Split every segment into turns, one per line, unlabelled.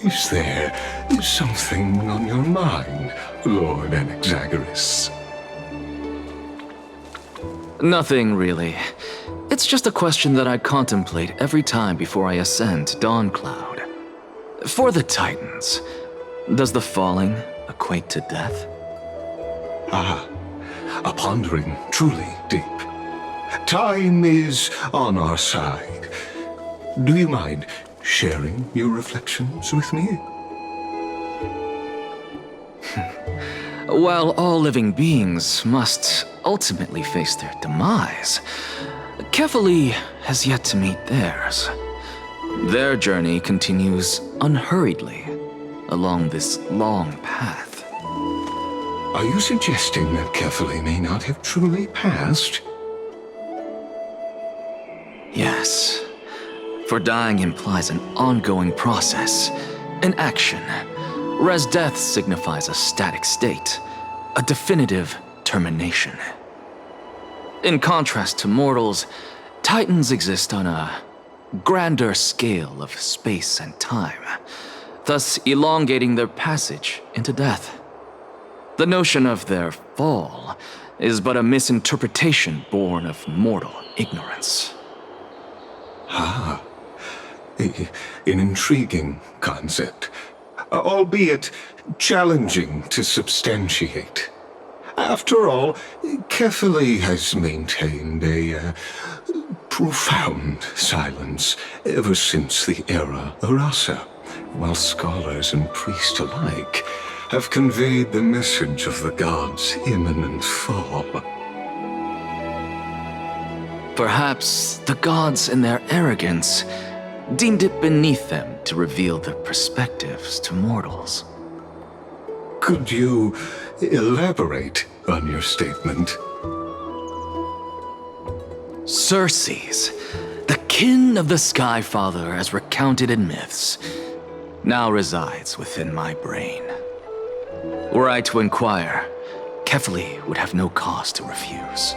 Is there something on your mind, Lord Anaxagoras?
Nothing, really. It's just a question that I contemplate every time before I ascend to Dawn Cloud. For the Titans, does the falling equate to death?
Ah, a pondering truly deep. Time is on our side. Do you mind sharing your reflections with me?
While all living beings must ultimately face their demise, Kefali has yet to meet theirs. Their journey continues unhurriedly along this long path.
Are you suggesting that Kefali may not have truly passed?
Yes. For dying implies an ongoing process, an action, whereas death signifies a static state, a definitive termination. In contrast to mortals, Titans exist on a grander scale of space and time, thus elongating their passage into death. The notion of their fall is but a misinterpretation born of mortal ignorance.
Ah, an intriguing concept, albeit challenging to substantiate. After all, Kefali has maintained a profound silence ever since the era Arasa, while scholars and priests alike have conveyed the message of the gods' imminent fall.
Perhaps the gods in their arrogance deemed it beneath them to reveal their perspectives to mortals.
Could you elaborate on your statement?
Circes, the kin of the Sky Father as recounted in myths, now resides within my brain. Were I to inquire, Kefali would have no cause to refuse.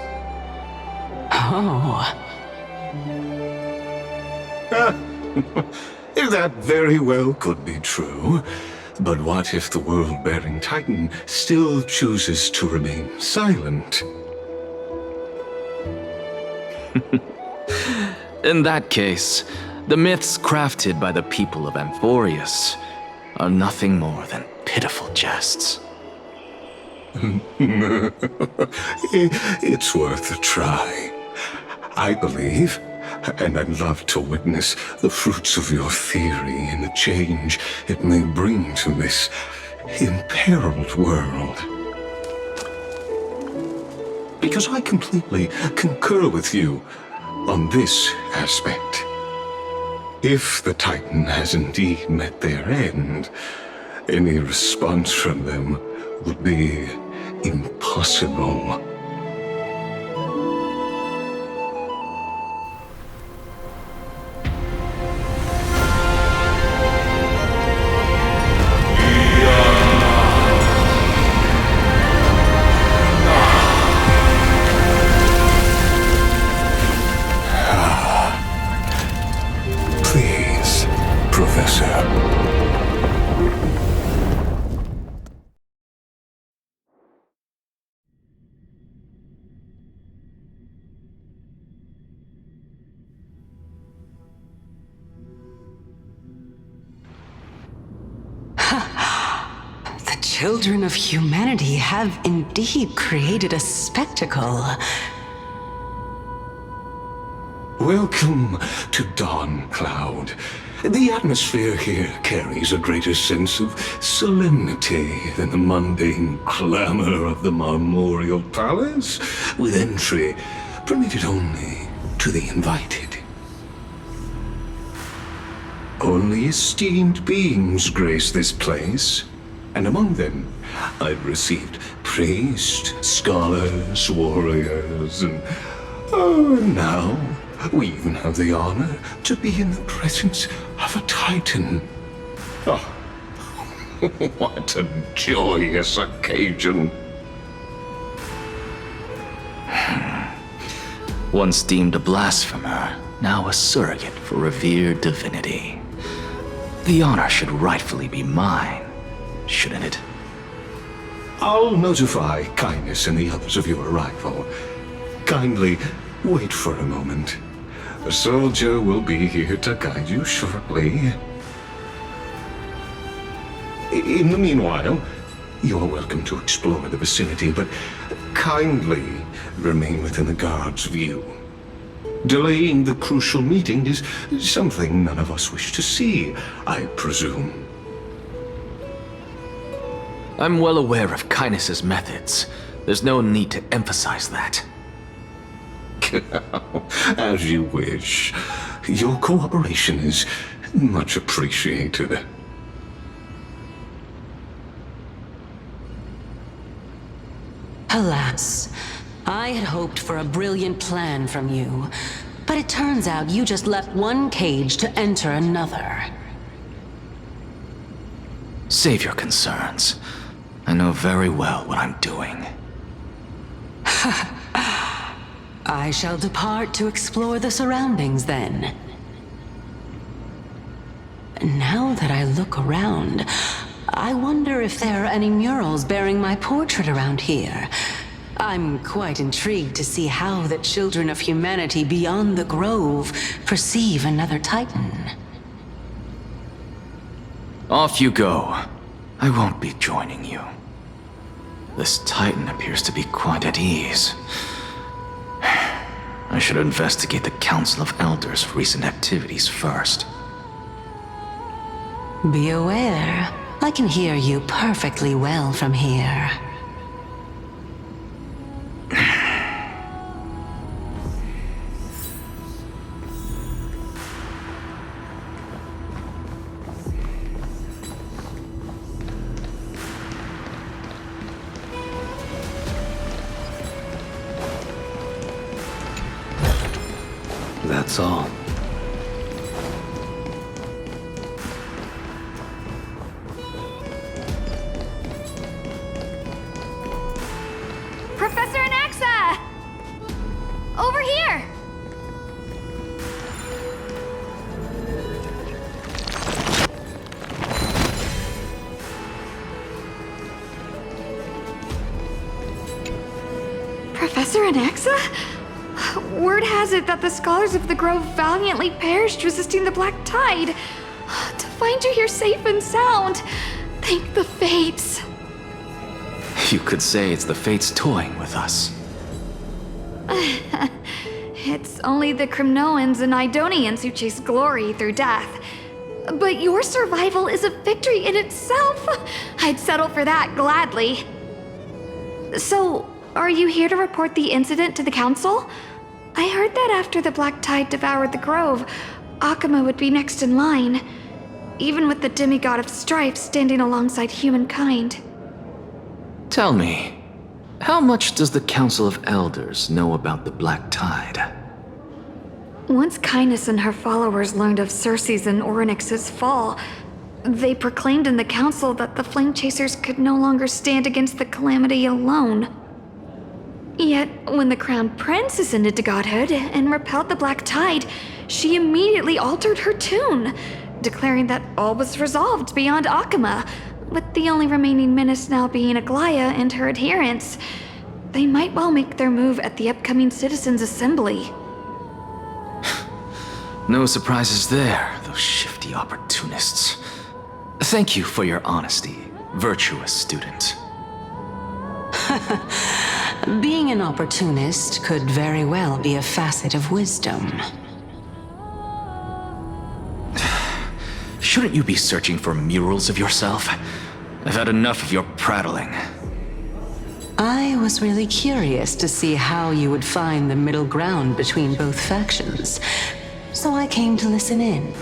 Oh.
That very well could be true. But what if the world-bearing Titan still chooses to remain silent?
In that case, the myths crafted by the people of Amphoreus are nothing more than pitiful jests.
It's worth a try. I believe, and I'd love to witness the fruits of your theory and the change it may bring to this imperiled world. Because I completely concur with you on this aspect. If the Titan has indeed met their end, any response from them would be impossible. Please, Professor.
The children of humanity have indeed created a spectacle.
Welcome to Dawn Cloud. The atmosphere here carries a greater sense of solemnity than the mundane clamor of the Marmoreal Palace, with entry permitted only to the invited. Only esteemed beings grace this place, and among them I've received priests, scholars, warriors, and now we even have the honor to be in the presence of a Titan. Oh, what a joyous occasion.
Once deemed a blasphemer, now a surrogate for revered divinity. The honor should rightfully be mine, shouldn't it?
I'll notify Kindness and the others of your arrival. Kindly wait for a moment. A soldier will be here to guide you shortly. In the meanwhile, you're welcome to explore the vicinity, but kindly remain within the guard's view. Delaying the crucial meeting is something none of us wish to see, I presume.
I'm well aware of Kindness's methods. There's no need to emphasize that.
As you wish. Your cooperation is much appreciated.
Alas, I had hoped for a brilliant plan from you, but it turns out you just left one cage to enter another.
Save your concerns. I know very well what I'm doing.
I shall depart to explore the surroundings then. Now that I look around, I wonder if there are any murals bearing my portrait around here. I'm quite intrigued to see how the children of humanity beyond the grove perceive another Titan.
Off you go. I won't be joining you. This Titan appears to be quite at ease. I should investigate the Council of Elders' recent activities first.
Be aware, I can hear you perfectly well from here.
That's all.
Professor Anaxa! Over here! Professor Anaxa? Word has it that the scholars of the Grove valiantly perished resisting the Black Tide. To find you here safe and sound, thank the Fates.
You could say it's the Fates toying with us.
It's only the Crimnoans and Idonians who chase glory through death. But your survival is a victory in itself. I'd settle for that gladly. So, are you here to report the incident to the Council? I heard that after the Black Tide devoured the Grove, Akuma would be next in line, even with the demigod of strife standing alongside humankind.
Tell me, how much does the Council of Elders know about the Black Tide?
Once Kindness and her followers learned of Circe's and Orynyx's fall, they proclaimed in the Council that the Flame Chasers could no longer stand against the calamity alone. Yet, when the Crown Prince ascended to godhood and repelled the Black Tide, she immediately altered her tune, declaring that all was resolved beyond Akuma, with the only remaining menace now being Aglaya and her adherents. They might well make their move at the upcoming Citizens' Assembly.
No surprises there, those shifty opportunists. Thank you for your honesty, virtuous student.
Being an opportunist could very well be a facet of wisdom.
Shouldn't you be searching for murals of yourself? I've had enough of your prattling.
I was really curious to see how you would find the middle ground between both factions, so I came to listen in.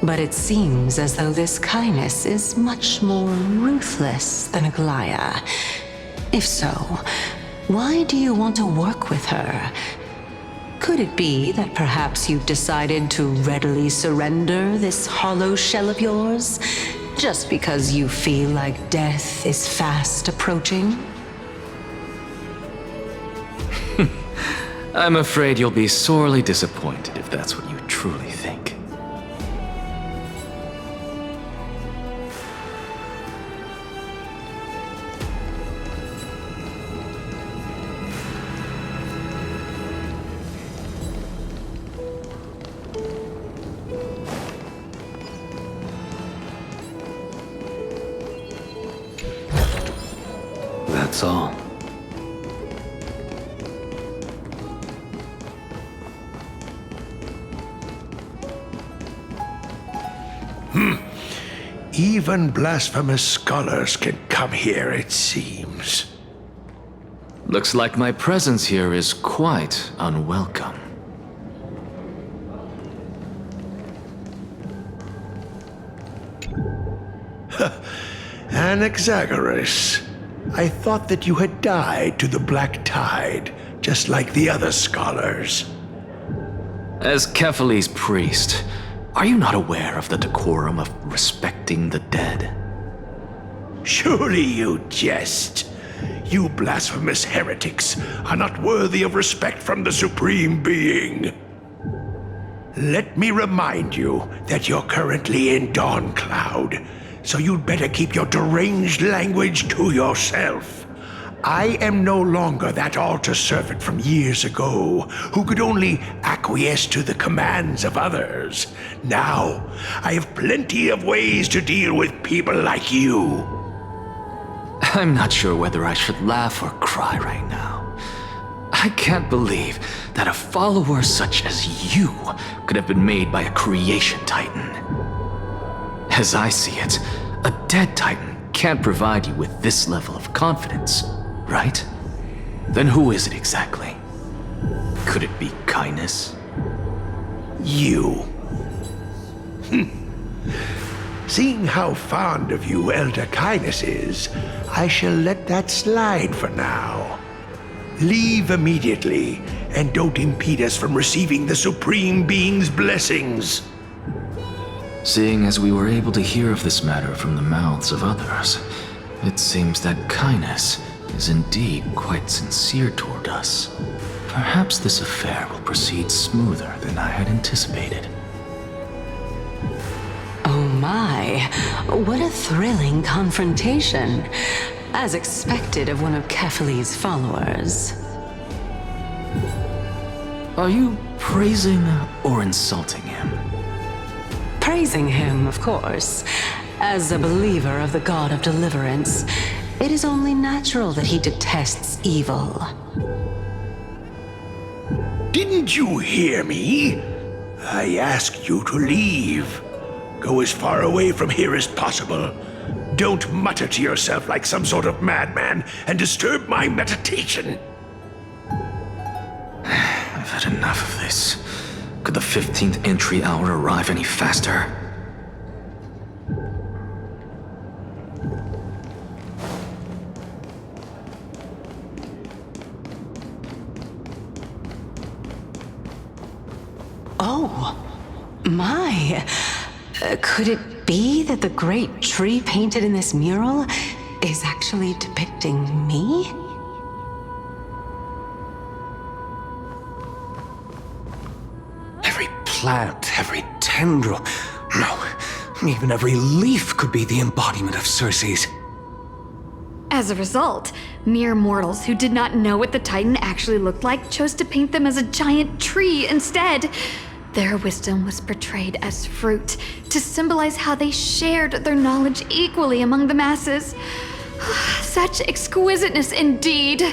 But it seems as though this Kindness is much more ruthless than Aglaya. If so, why do you want to work with her? Could it be that perhaps you've decided to readily surrender this hollow shell of yours, just because you feel like death is fast approaching?
I'm afraid you'll be sorely disappointed if that's what you truly think. That's all.
Even blasphemous scholars can come here, it seems.
Looks like my presence here is quite unwelcome.
Anaxagoras, I thought that you had died to the Black Tide, just like the other scholars.
As Kephales's priest, are you not aware of the decorum of respecting the dead?
Surely you jest. You blasphemous heretics are not worthy of respect from the Supreme Being. Let me remind you that you're currently in Dawn Cloud, so you'd better keep your deranged language to yourself. I am no longer that altar servant from years ago who could only acquiesce to the commands of others. Now, I have plenty of ways to deal with people like you.
I'm not sure whether I should laugh or cry right now. I can't believe that a follower such as you could have been made by a creation titan. As I see it, a dead titan can't provide you with this level of confidence, right? Then who is it exactly? Could it be kindness?
You. Seeing how fond of you Elder Kindness is, I shall let that slide for now. Leave immediately, and don't impede us from receiving the Supreme Being's blessings.
Seeing as we were able to hear of this matter from the mouths of others, it seems that kindness is indeed quite sincere toward us. Perhaps this affair will proceed smoother than I had anticipated.
Oh my, what a thrilling confrontation. As expected of one of Kephales's followers.
Are you praising or insulting him?
Praising him, of course. As a believer of the God of Deliverance, it is only natural that he detests evil.
Didn't you hear me? I asked you to leave. Go as far away from here as possible. Don't mutter to yourself like some sort of madman and disturb my meditation.
I've had enough of this. Could the 15th entry hour arrive any faster?
Oh, my. Could it be that the great tree painted in this mural is actually depicting me?
Every plant, every tendril, no, even every leaf could be the embodiment of Circe's.
As a result, mere mortals who did not know what the Titan actually looked like chose to paint them as a giant tree instead. Their wisdom was portrayed as fruit, to symbolize how they shared their knowledge equally among the masses. Such exquisiteness indeed.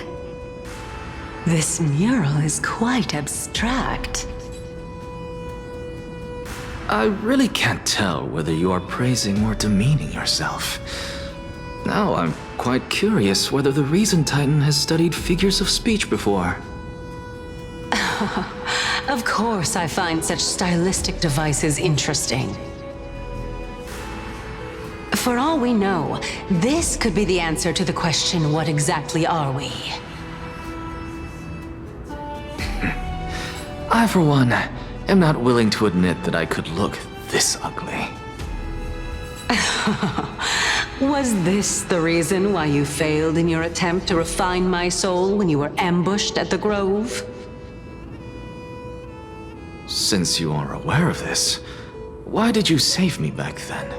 This mural is quite abstract.
I really can't tell whether you are praising or demeaning yourself. Now I'm quite curious whether the Reason Titan has studied figures of speech before.
Of course I find such stylistic devices interesting. For all we know, this could be the answer to the question, what exactly are we?
I, for one, am not willing to admit that I could look this ugly.
Was this the reason why you failed in your attempt to refine my soul when you were ambushed at the Grove?
Since you are aware of this, why did you save me back then?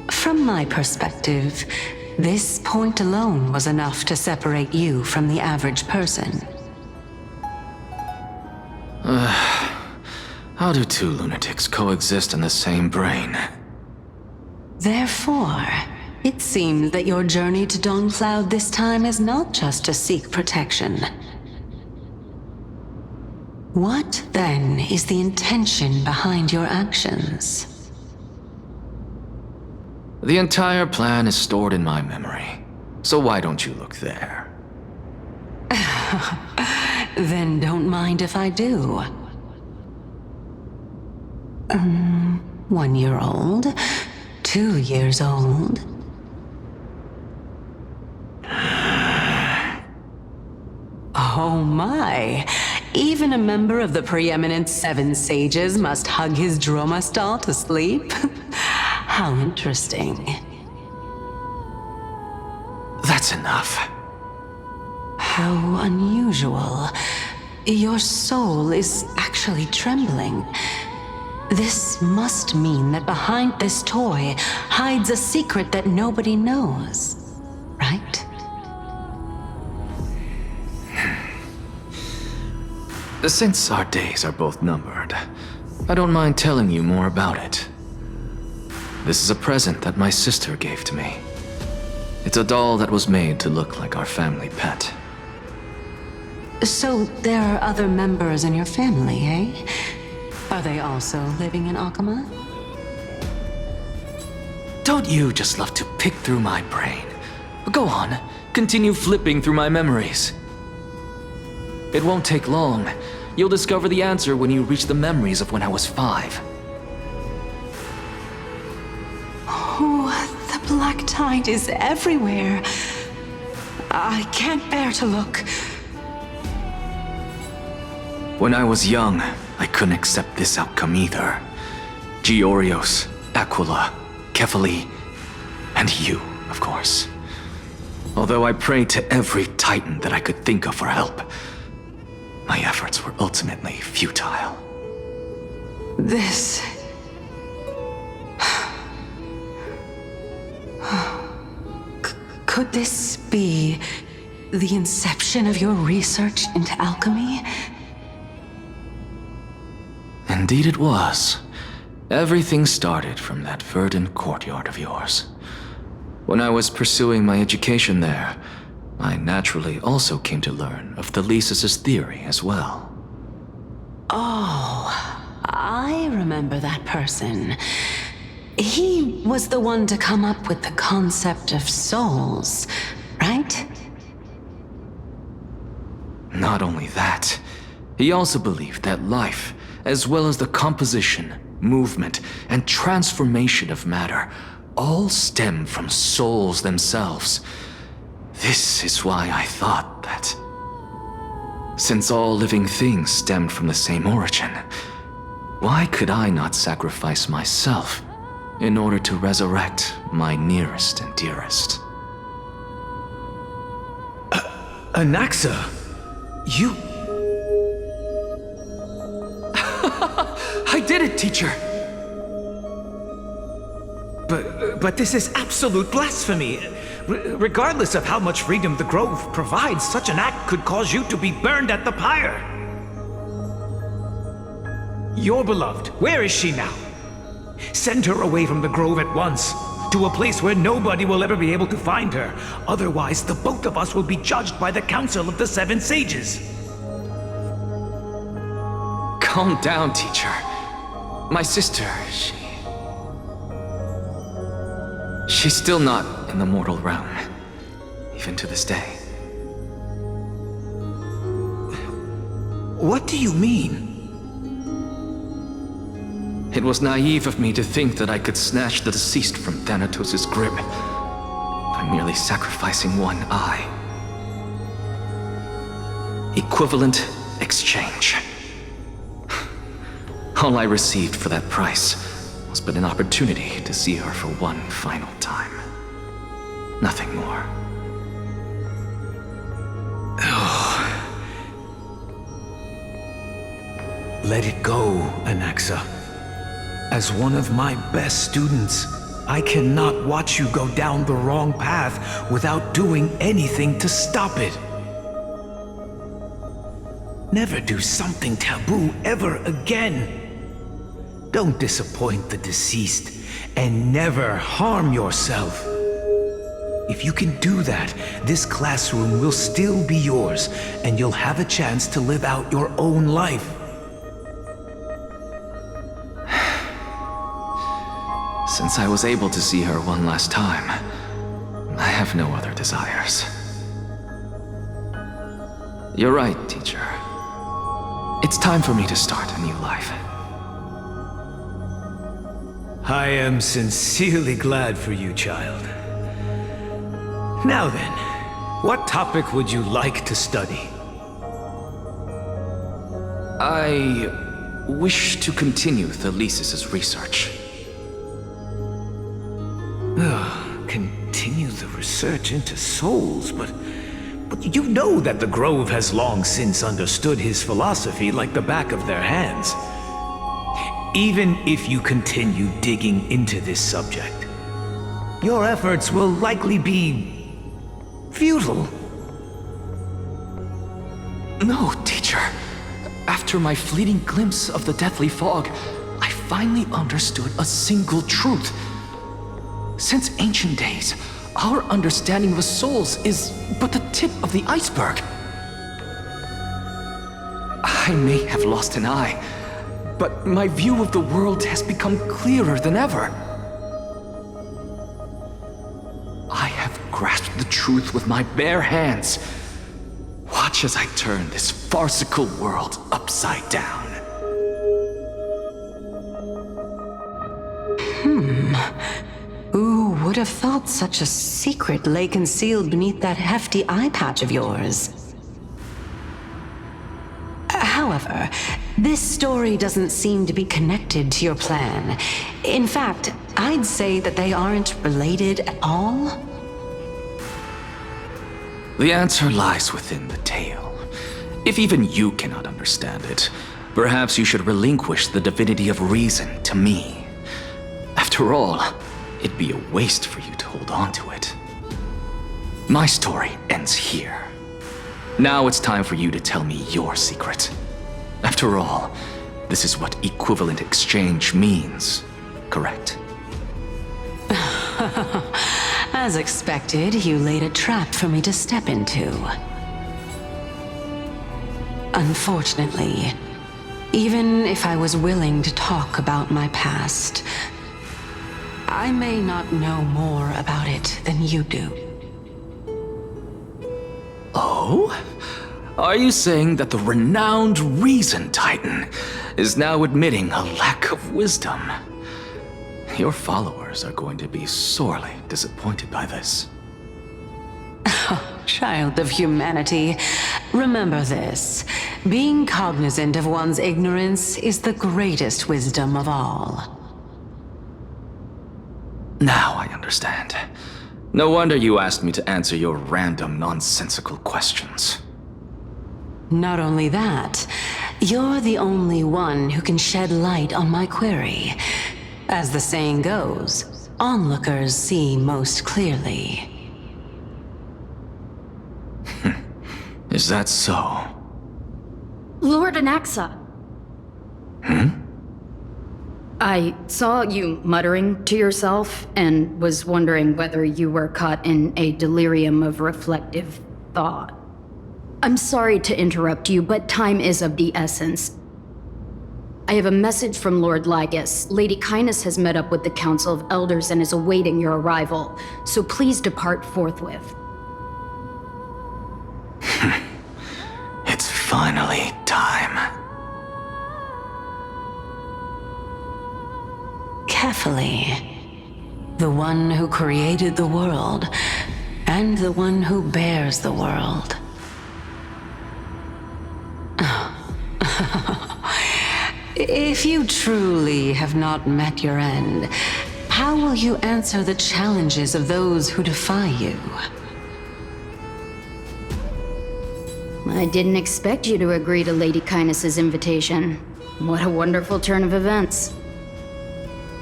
From my perspective, this point alone was enough to separate you from the average person.
How do two lunatics coexist in the same brain?
Therefore, it seems that your journey to Dawnfloud this time is not just to seek protection. What, then, is the intention behind your actions?
The entire plan is stored in my memory, so why don't you look there?
Then don't mind if I do. 1 year old, 2 years old. Oh my! Even a member of the preeminent Seven Sages must hug his droma stall to sleep? How interesting.
That's enough.
How unusual. Your soul is actually trembling. This must mean that behind this toy hides a secret that nobody knows, right?
Since our days are both numbered, I don't mind telling you more about it. This is a present that my sister gave to me. It's a doll that was made to look like our family pet.
So there are other members in your family, eh? Are they also living in Akama?
Don't you just love to pick through my brain? Go on, continue flipping through my memories. It won't take long. You'll discover the answer when you reach the memories of when I was 5.
Oh, the black tide is everywhere. I can't bear to look.
When I was young, I couldn't accept this outcome either. Georios, Aquila, Kefali, and you, of course. Although I prayed to every titan that I could think of for help, my efforts were ultimately futile.
This... Could this be the inception of your research into alchemy?
Indeed it was. Everything started from that verdant courtyard of yours. When I was pursuing my education there, I naturally also came to learn of Thelesis' theory as well.
Oh, I remember that person. He was the one to come up with the concept of souls, right?
Not only that, he also believed that life, as well as the composition, movement, and transformation of matter, all stem from souls themselves. This is why I thought that, since all living things stemmed from the same origin, why could I not sacrifice myself in order to resurrect my nearest and dearest?
Anaxa, you...
I did it, teacher!
But this is absolute blasphemy. Regardless of how much freedom the Grove provides, such an act could cause you to be burned at the pyre. Your beloved, where is she now? Send her away from the Grove at once, to a place where nobody will ever be able to find her. Otherwise, the both of us will be judged by the Council of the Seven Sages.
Calm down, teacher. My sister, she's still not in the mortal realm, even to this day.
What do you mean?
It was naive of me to think that I could snatch the deceased from Thanatos' grip by merely sacrificing one eye. Equivalent exchange. All I received for that price was but an opportunity to see her for one final time. Nothing more.
Let it go, Anaxa. As one of my best students, I cannot watch you go down the wrong path without doing anything to stop it. Never do something taboo ever again. Don't disappoint the deceased, and never harm yourself. If you can do that, this classroom will still be yours, and you'll have a chance to live out your own life.
Since I was able to see her one last time, I have no other desires. You're right, teacher. It's time for me to start a new life.
I am sincerely glad for you, child. Now then, what topic would you like to study?
I wish to continue Thalesis' research.
Continue the research into souls, but you know that the Grove has long since understood his philosophy like the back of their hands. Even if you continue digging into this subject, your efforts will likely be futile.
No, teacher. After my fleeting glimpse of the deathly fog, I finally understood a single truth. Since ancient days, our understanding of souls is but the tip of the iceberg. I may have lost an eye, but my view of the world has become clearer than ever. I have grasped the truth with my bare hands. Watch as I turn this farcical world upside down.
Who would have thought such a secret lay concealed beneath that hefty eye patch of yours? However, this story doesn't seem to be connected to your plan. In fact, I'd say that they aren't related at all.
The answer lies within the tale. If even you cannot understand it, perhaps you should relinquish the divinity of reason to me. After all, it'd be a waste for you to hold on to it. My story ends here. Now it's time for you to tell me your secret. After all, this is what equivalent exchange means, correct?
As expected, you laid a trap for me to step into. Unfortunately, even if I was willing to talk about my past, I may not know more about it than you do.
Oh? Are you saying that the renowned Reason Titan is now admitting a lack of wisdom? Your followers are going to be sorely disappointed by this.
Child of humanity, remember this. Being cognizant of one's ignorance is the greatest wisdom of all.
Now I understand. No wonder you asked me to answer your random, nonsensical questions.
Not only that, you're the only one who can shed light on my query. As the saying goes, onlookers see most clearly.
Is that so?
Lord Anaxa. I saw you muttering to yourself and was wondering whether you were caught in a delirium of reflective thought. I'm sorry to interrupt you, but time is of the essence. I have a message from Lord Lygus. Lady Kindness has met up with the Council of Elders and is awaiting your arrival, so please depart forthwith.
It's finally time.
Carefully. The one who created the world, and the one who bears the world. If you truly have not met your end, how will you answer the challenges of those who defy you?
I didn't expect you to agree to Lady Kindness's invitation. What a wonderful turn of events.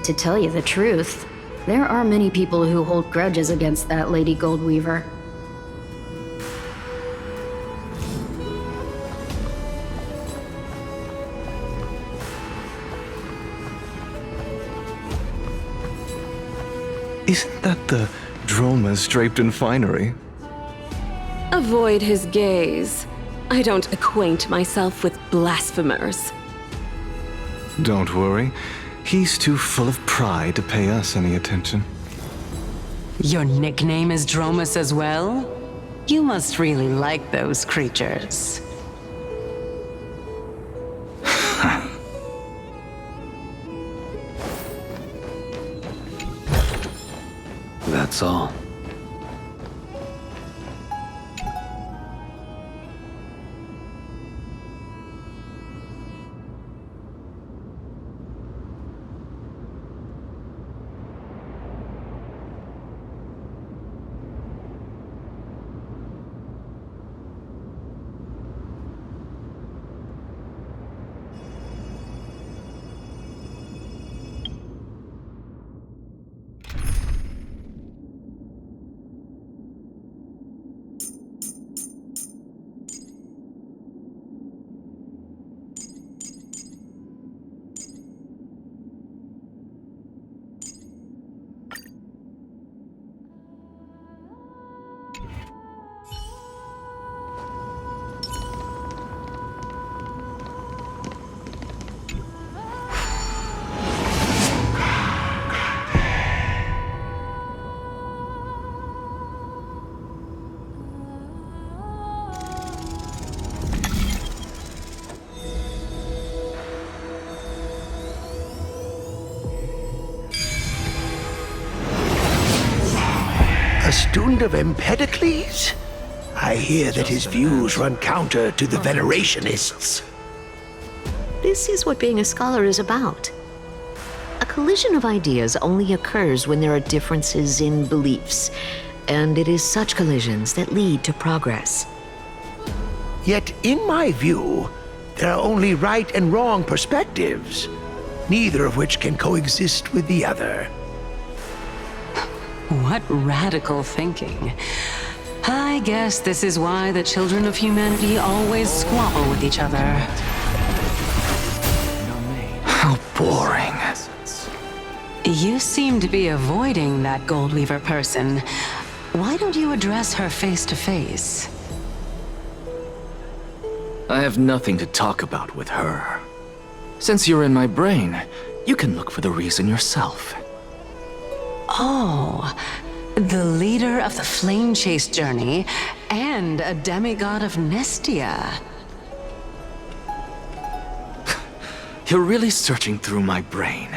To tell you the truth, there are many people who hold grudges against that Lady Goldweaver.
Isn't that the dromas draped in finery?
Avoid his gaze. I don't acquaint myself with blasphemers.
Don't worry. He's too full of pride to pay us any attention.
Your nickname is Dromus as well? You must really like those creatures.
That's all.
A student of Empedocles? I hear that his views run counter to the Venerationists.
This is what being a scholar is about. A collision of ideas only occurs when there are differences in beliefs, and it is such collisions that lead to progress.
Yet, in my view, there are only right and wrong perspectives, neither of which can coexist with the other.
What radical thinking. I guess this is why the children of humanity always squabble with each other.
How boring.
You seem to be avoiding that Goldweaver person. Why don't you address her face to face?
I have nothing to talk about with her. Since you're in my brain, you can look for the reason yourself.
Oh, the leader of the Flame Chase journey and a demigod of Nestia.
You're really searching through my brain.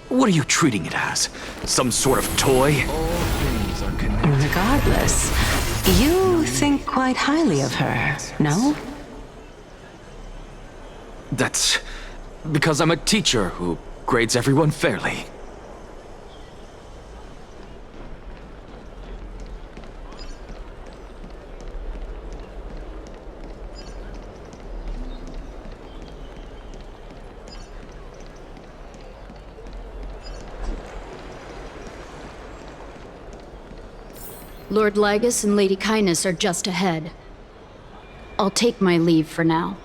What are you treating it as? Some sort of toy? All things are connected.
Regardless, you think quite highly of her, no?
That's because I'm a teacher who grades everyone fairly.
Lord Lygus and Lady Kindness are just ahead. I'll take my leave for now.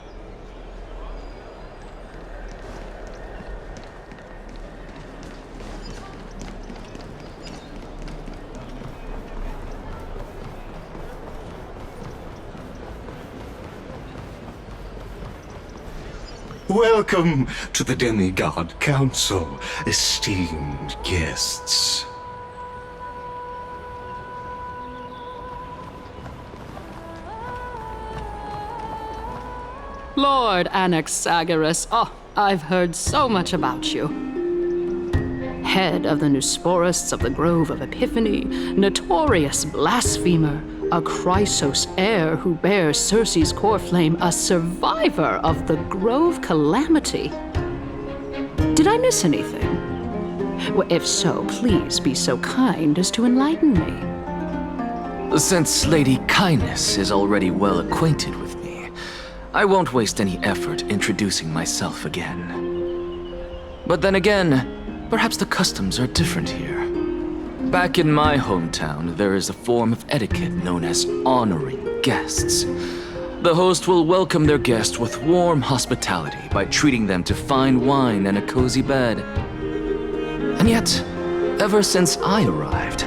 Welcome to the Demigod Council, esteemed guests.
Lord Anaxagoras, I've heard so much about you. Head of the Nusporists of the Grove of Epiphany, notorious blasphemer, a Chrysos heir who bears Circe's core flame, a survivor of the Grove Calamity. Did I miss anything? Well, if so, please be so kind as to enlighten me.
Since Lady Kindness is already well acquainted with me, I won't waste any effort introducing myself again. But then again, perhaps the customs are different here. Back in my hometown, there is a form of etiquette known as honoring guests. The host will welcome their guest with warm hospitality by treating them to fine wine and a cozy bed. And yet, ever since I arrived,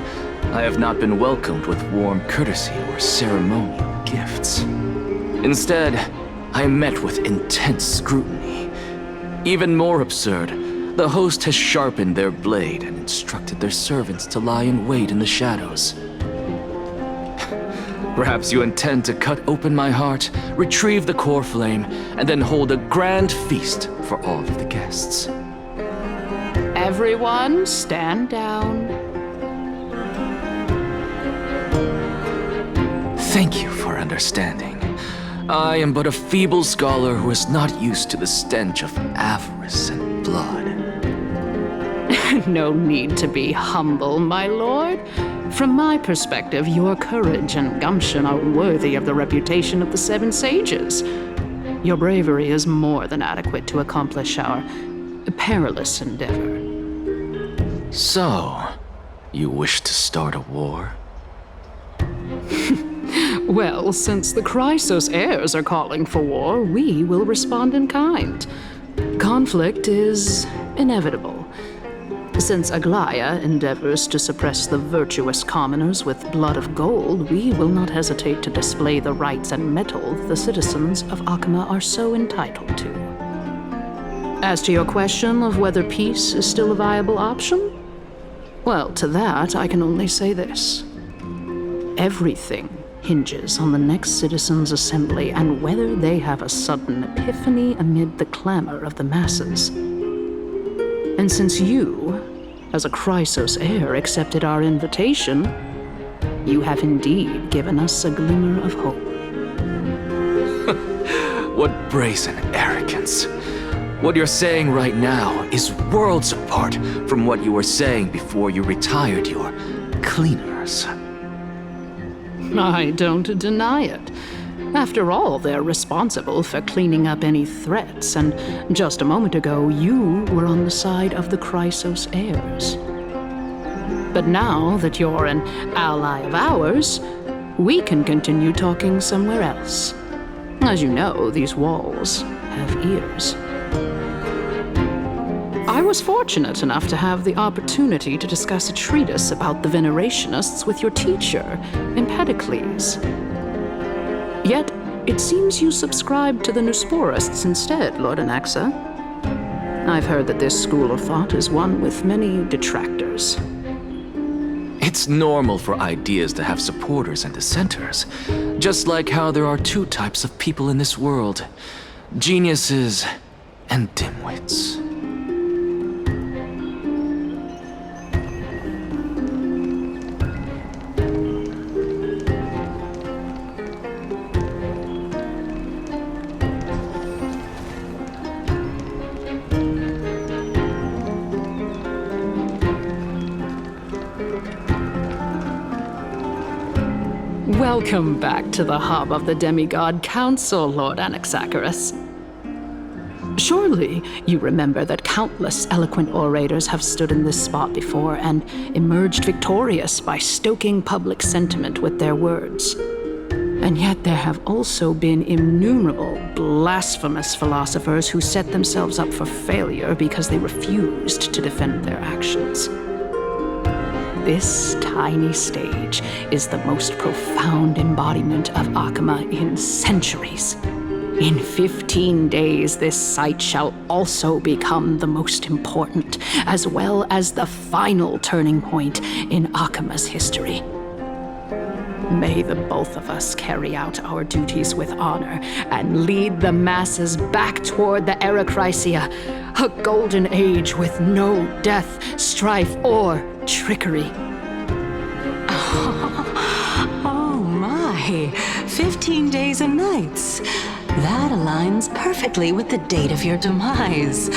I have not been welcomed with warm courtesy or ceremonial gifts. Instead, I am met with intense scrutiny. Even more absurd, the host has sharpened their blade and instructed their servants to lie in wait in the shadows. Perhaps you intend to cut open my heart, retrieve the core flame, and then hold a grand feast for all of the guests.
Everyone, stand down.
Thank you for understanding. I am but a feeble scholar who is not used to the stench of avarice and blood.
No need to be humble, my lord. From my perspective, your courage and gumption are worthy of the reputation of the Seven Sages. Your bravery is more than adequate to accomplish our perilous endeavor.
So, you wish to start a war?
Well, since the Chrysos heirs are calling for war, we will respond in kind. Conflict is inevitable. Since Aglaya endeavors to suppress the virtuous commoners with blood of gold, we will not hesitate to display the rights and mettle the citizens of Akama are so entitled to. As to your question of whether peace is still a viable option, well, to that I can only say this. Everything hinges on the next citizens' assembly and whether they have a sudden epiphany amid the clamor of the masses. And since you, as a Chrysos heir, accepted our invitation, you have indeed given us a glimmer of hope.
What brazen arrogance. What you're saying right now is worlds apart from what you were saying before you retired your cleaners.
I don't deny it. After all, they're responsible for cleaning up any threats, and just a moment ago, you were on the side of the Chrysos heirs. But now that you're an ally of ours, we can continue talking somewhere else. As you know, these walls have ears. I was fortunate enough to have the opportunity to discuss a treatise about the Venerationists with your teacher, Empedocles. Yet, it seems you subscribe to the Nusporists instead, Lord Anaxa. I've heard that this school of thought is one with many detractors.
It's normal for ideas to have supporters and dissenters, just like how there are two types of people in this world, geniuses and dimwits.
Welcome back to the hub of the Demigod Council, Lord Anaxagoras. Surely you remember that countless eloquent orators have stood in this spot before and emerged victorious by stoking public sentiment with their words. And yet there have also been innumerable blasphemous philosophers who set themselves up for failure because they refused to defend their actions. This tiny stage is the most profound embodiment of Akama in centuries. In 15 days, this site shall also become the most important, as well as the final turning point in Akama's history. May the both of us carry out our duties with honor and lead the masses back toward the Erechrysia, a golden age with no death, strife, or trickery.
Oh my, 15 days and nights. That aligns perfectly with the date of your demise.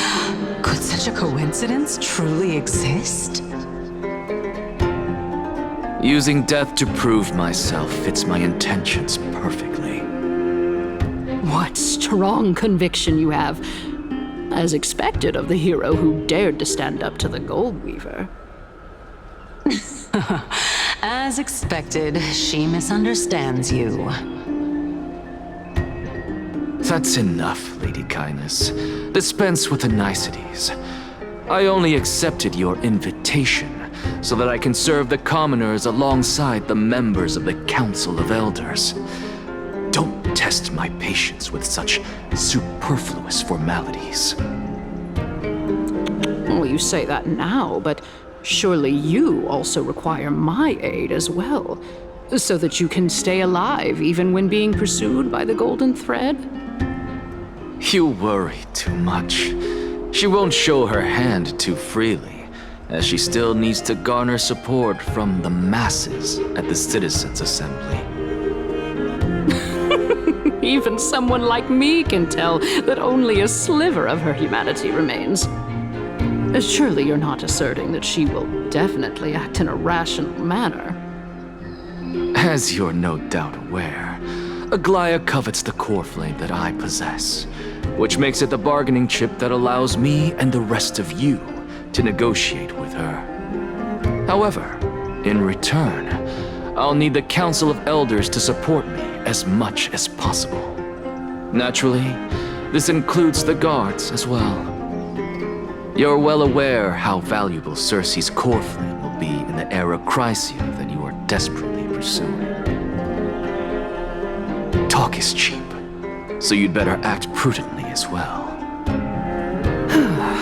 Could such a coincidence truly exist?
Using death to prove myself fits my intentions perfectly.
What's strong conviction you have. As expected of the hero who dared to stand up to the Gold Weaver.
As expected, she misunderstands you.
That's enough, Lady Kindness. Dispense with the niceties. I only accepted your invitation so that I can serve the commoners alongside the members of the Council of Elders. Don't test my patience with such superfluous formalities.
Well, you say that now, but surely you also require my aid as well, so that you can stay alive even when being pursued by the Golden Thread?
You worry too much. She won't show her hand too freely, as she still needs to garner support from the masses at the Citizens' Assembly.
Even someone like me can tell that only a sliver of her humanity remains. Surely you're not asserting that she will definitely act in a rational manner.
As you're no doubt aware, Aglaya covets the core flame that I possess, which makes it the bargaining chip that allows me and the rest of you to negotiate with her. However, in return, I'll need the Council of Elders to support me as much as possible. Naturally, this includes the guards as well. You're well aware how valuable Cersei's core flame will be in the era Chrysia that you are desperately pursuing. Talk is cheap, so you'd better act prudently as well.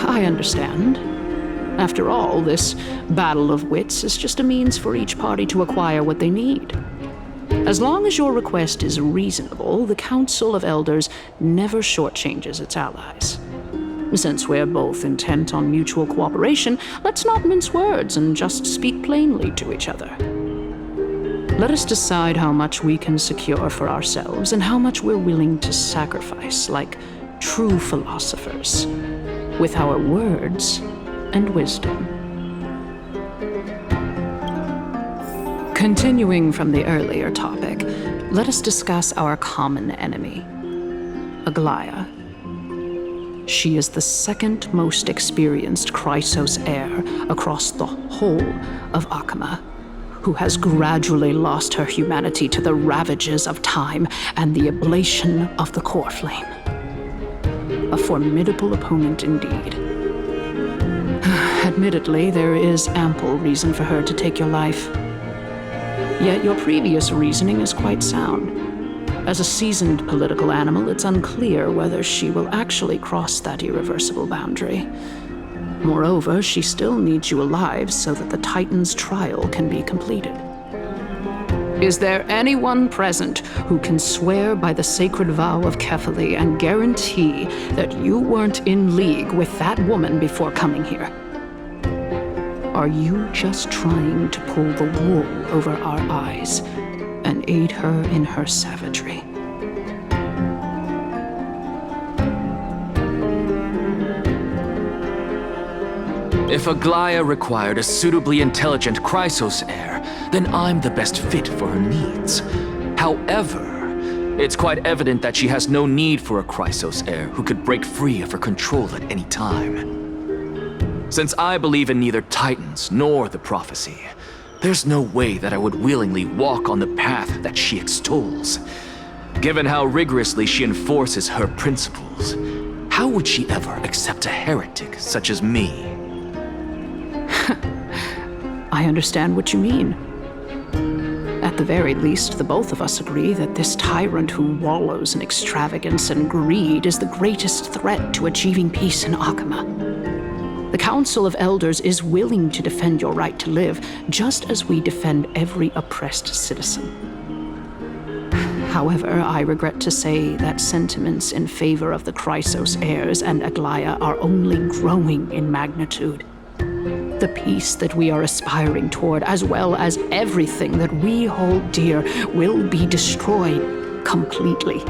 I understand. After all, this battle of wits is just a means for each party to acquire what they need. As long as your request is reasonable, the Council of Elders never shortchanges its allies. Since we're both intent on mutual cooperation, let's not mince words and just speak plainly to each other. Let us decide how much we can secure for ourselves and how much we're willing to sacrifice, like true philosophers, with our words and wisdom. Continuing from the earlier topic, let us discuss our common enemy, Aglaya. She is the second most experienced Chrysos heir across the whole of Akama, who has gradually lost her humanity to the ravages of time and the ablation of the core flame. A formidable opponent indeed. Admittedly, there is ample reason for her to take your life. Yet your previous reasoning is quite sound. As a seasoned political animal, it's unclear whether she will actually cross that irreversible boundary. Moreover, she still needs you alive so that the Titan's trial can be completed. Is there anyone present who can swear by the sacred vow of Kefali and guarantee that you weren't in league with that woman before coming here? Are you just trying to pull the wool over our eyes and aid her in her savagery?
If Aglaya required a suitably intelligent Chrysos heir, then I'm the best fit for her needs. However, it's quite evident that she has no need for a Chrysos heir who could break free of her control at any time. Since I believe in neither Titans nor the prophecy, there's no way that I would willingly walk on the path that she extols. Given how rigorously she enforces her principles, how would she ever accept a heretic such as me?
I understand what you mean. At the very least, the both of us agree that this tyrant who wallows in extravagance and greed is the greatest threat to achieving peace in Akama. The Council of Elders is willing to defend your right to live, just as we defend every oppressed citizen. However, I regret to say that sentiments in favor of the Chrysos heirs and Aglaya are only growing in magnitude. The peace that we are aspiring toward, as well as everything that we hold dear, will be destroyed completely.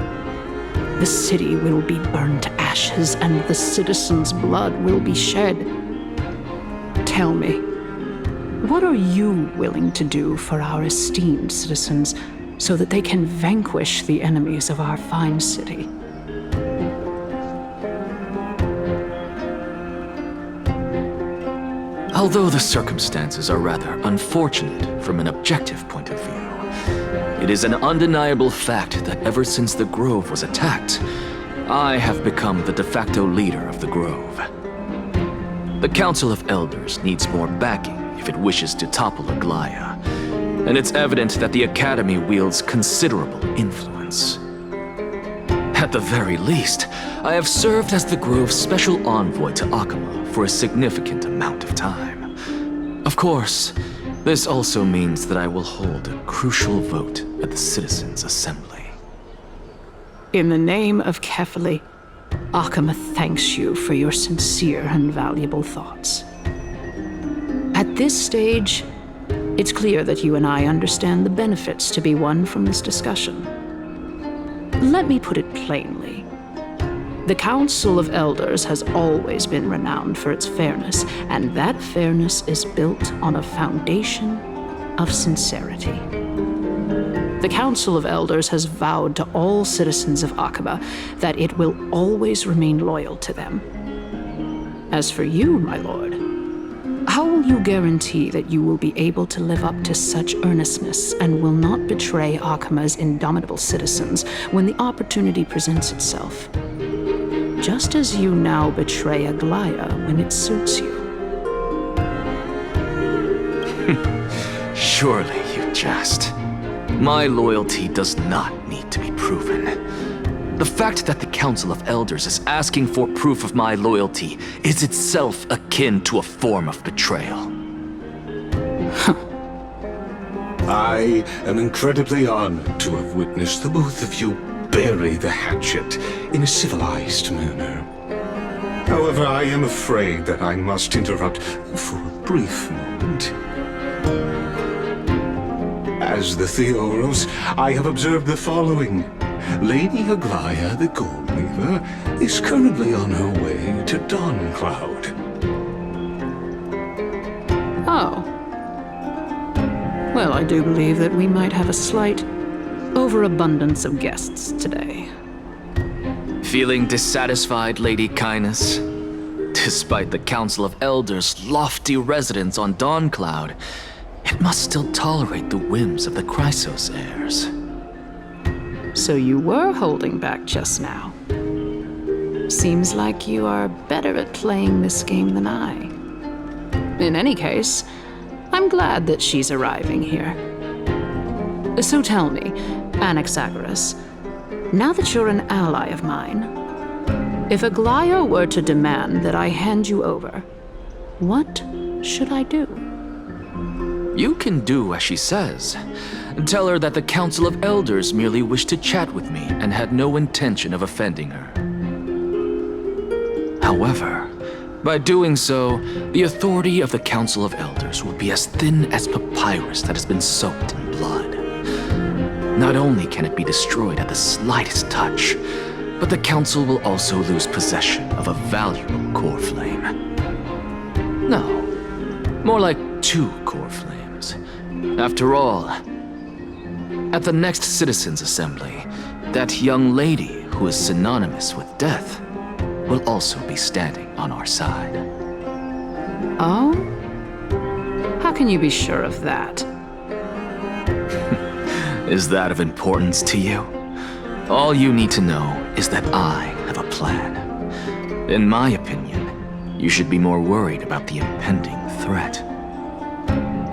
The city will be burned to ashes, and the citizens' blood will be shed. Tell me, what are you willing to do for our esteemed citizens so that they can vanquish the enemies of our fine city?
Although the circumstances are rather unfortunate from an objective point of view, it is an undeniable fact that ever since the Grove was attacked, I have become the de facto leader of the Grove. The Council of Elders needs more backing if it wishes to topple Aglaya, and it's evident that the Academy wields considerable influence. At the very least, I have served as the Grove's special envoy to Akama for a significant amount of time. Of course, this also means that I will hold a crucial vote at the Citizens' Assembly.
In the name of Kefali, Akama thanks you for your sincere and valuable thoughts. At this stage, it's clear that you and I understand the benefits to be won from this discussion. Let me put it plainly. The Council of Elders has always been renowned for its fairness, and that fairness is built on a foundation of sincerity. The Council of Elders has vowed to all citizens of Akaba that it will always remain loyal to them. As for you, my lord, how will you guarantee that you will be able to live up to such earnestness and will not betray Akama's indomitable citizens when the opportunity presents itself? Just as you now betray Aglaya when it suits you.
Surely you jest. My loyalty does not need to be proven. The fact that the Council of Elders is asking for proof of my loyalty is itself akin to a form of betrayal.
I am incredibly honored to have witnessed the both of you bury the hatchet in a civilized manner. However, I am afraid that I must interrupt for a brief moment. As the Theoros, I have observed the following. Lady Aglaya, the Gold Weaver, is currently on her way to Dawncloud.
Oh. Well, I do believe that we might have a slight overabundance of guests today.
Feeling dissatisfied, Lady Kindness? Despite the Council of Elders' lofty residence on Dawncloud, it must still tolerate the whims of the Chrysos heirs.
So you were holding back just now. Seems like you are better at playing this game than I. In any case, I'm glad that she's arriving here. So tell me, Anaxagoras, now that you're an ally of mine, if Aglaya were to demand that I hand you over, what should I do?
You can do as she says. Tell her that the Council of Elders merely wished to chat with me and had no intention of offending her. However, by doing so, the authority of the Council of Elders will be as thin as papyrus that has been soaked in blood. Not only can it be destroyed at the slightest touch, but the Council will also lose possession of a valuable core flame. No, more like 2 core flames. After all, at the next Citizens' Assembly, that young lady who is synonymous with death will also be standing on our side.
Oh? How can you be sure of that?
Is that of importance to you? All you need to know is that I have a plan. In my opinion, you should be more worried about the impending threat.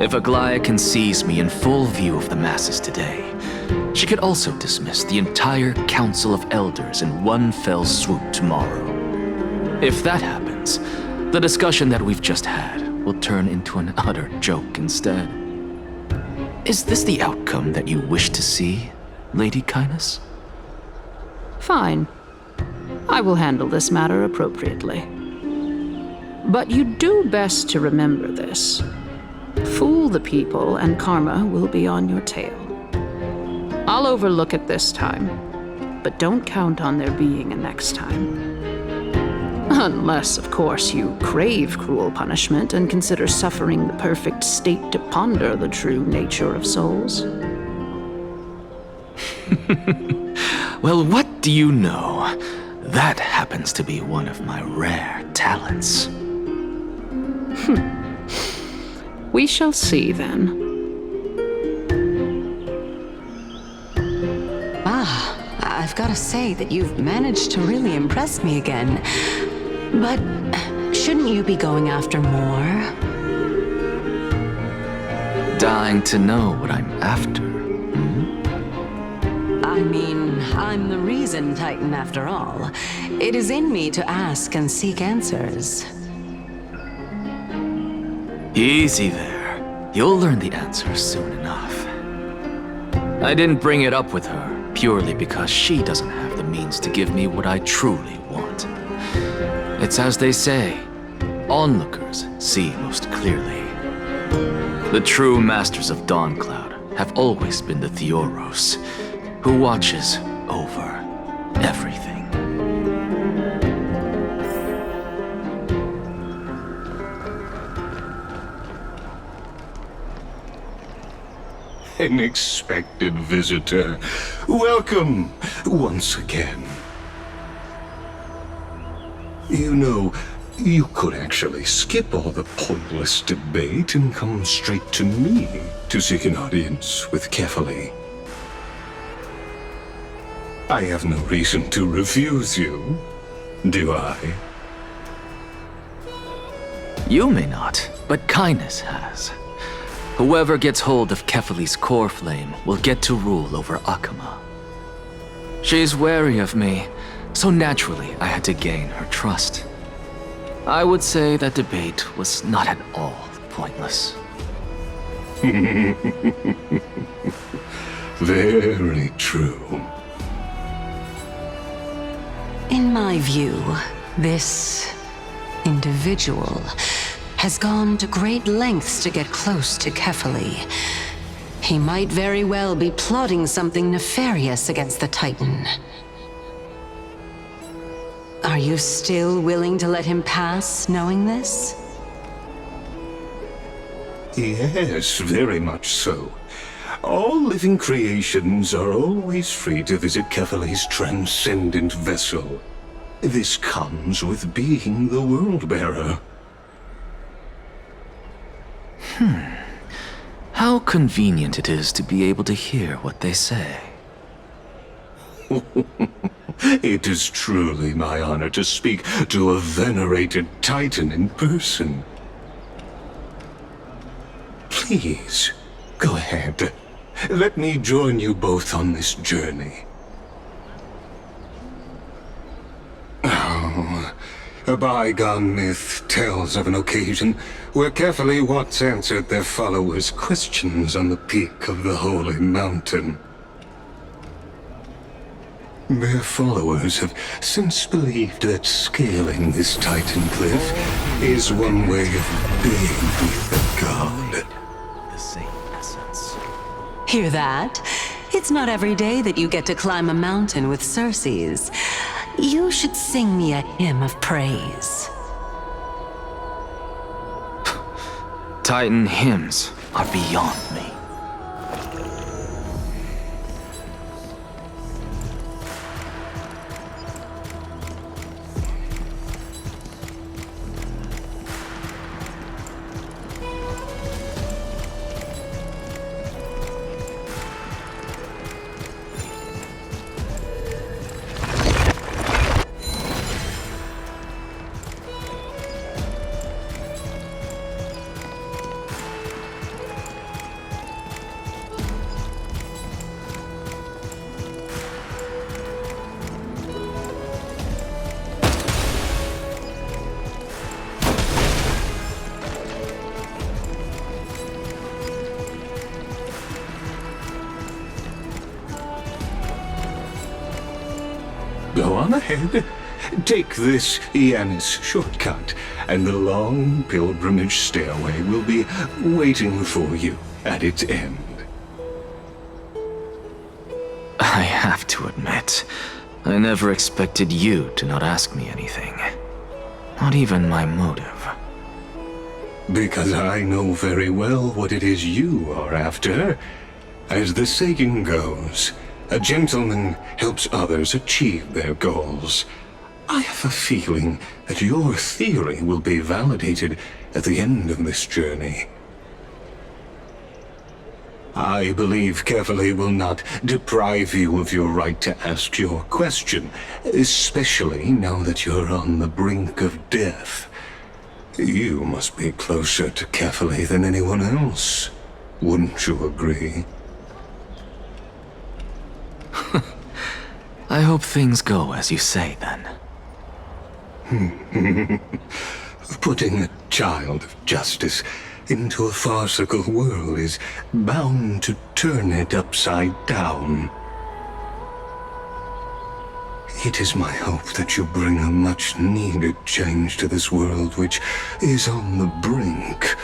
If Aglaya can seize me in full view of the masses today, she could also dismiss the entire Council of Elders in one fell swoop tomorrow. If that happens, the discussion that we've just had will turn into an utter joke instead. Is this the outcome that you wish to see, Lady Kindness?
Fine. I will handle this matter appropriately. But you do best to remember this. Fool the people and karma will be on your tail. I'll overlook it this time, but don't count on there being a next time. Unless, of course, you crave cruel punishment and consider suffering the perfect state to ponder the true nature of souls.
Well, what do you know? That happens to be one of my rare talents.
We shall see then.
I've got to say that you've managed to really impress me again. But shouldn't you be going after more?
Dying to know what I'm after.
I mean, I'm the reason Titan after all. It is in me to ask and seek answers.
Easy there. You'll learn the answers soon enough. I didn't bring it up with her purely because she doesn't have the means to give me what I truly want. It's as they say, onlookers see most clearly. The true masters of Dawncloud have always been the Theoros, who watches over everything.
An expected visitor. Welcome once again. You know, you could actually skip all the pointless debate and come straight to me to seek an audience with Kefali. I have no reason to refuse you, do I?
You may not, but Kindness has. Whoever gets hold of Kefali's core flame will get to rule over Akama. She's wary of me, so naturally I had to gain her trust. I would say that debate was not at all pointless.
Very true.
In my view, this individual has gone to great lengths to get close to Kefali. He might very well be plotting something nefarious against the Titan. Are you still willing to let him pass, knowing this?
Yes, very much so. All living creations are always free to visit Kefali's transcendent vessel. This comes with being the World-Bearer.
How convenient it is to be able to hear what they say.
It is truly my honor to speak to a venerated Titan in person. Please, go ahead. Let me join you both on this journey. A bygone myth tells of an occasion where Kefali once answered their followers' questions on the peak of the Holy Mountain. Their followers have since believed that scaling this Titan cliff is one way of being with the god.
The same essence.
Hear that? It's not every day that you get to climb a mountain with Circes. You should sing me a hymn of praise.
Titan hymns are beyond me.
Go on ahead. Take this Yanis shortcut, and the long pilgrimage stairway will be waiting for you at its end.
I have to admit, I never expected you to not ask me anything. Not even my motive.
Because I know very well what it is you are after. As the saying goes, a gentleman helps others achieve their goals. I have a feeling that your theory will be validated at the end of this journey. I believe Kefali will not deprive you of your right to ask your question, especially now that you're on the brink of death. You must be closer to Kefali than anyone else. Wouldn't you agree?
I hope things go as you say, then.
Putting a child of justice into a farcical world is bound to turn it upside down. It is my hope that you bring a much-needed change to this world which is on the brink